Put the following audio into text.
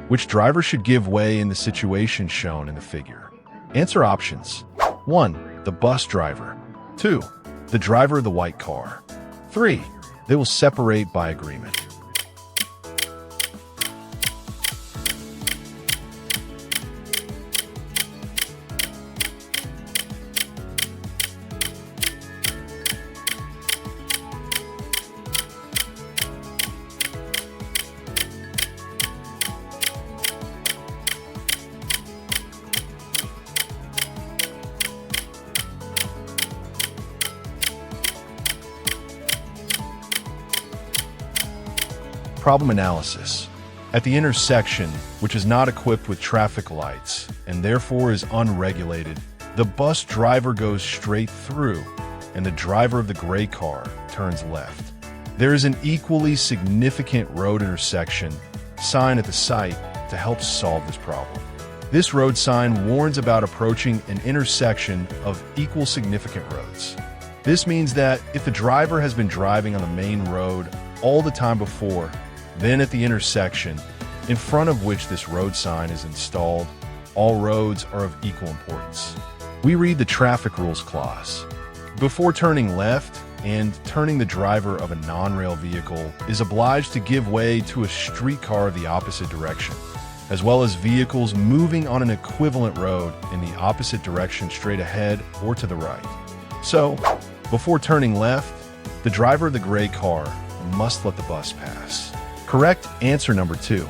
Which driver should give way in the situation shown in the figure? Answer options. 1. The bus driver. 2. The driver of the white car. 3. They will separate by agreement. Problem analysis. At the intersection, which is not equipped with traffic lights and therefore is unregulated, the bus driver goes straight through and the driver of the gray car turns left. There is an equally significant road intersection sign at the site to help solve this problem. This road sign warns about approaching an intersection of equal significant roads. This means that if the driver has been driving on the main road all the time before, then at the intersection, in front of which this road sign is installed, all roads are of equal importance. We read the traffic rules clause. Before turning left and turning, the driver of a non-rail vehicle is obliged to give way to a streetcar of the opposite direction, as well as vehicles moving on an equivalent road in the opposite direction straight ahead or to the right. So, before turning left, the driver of the gray car must let the bus pass. Correct answer number 2.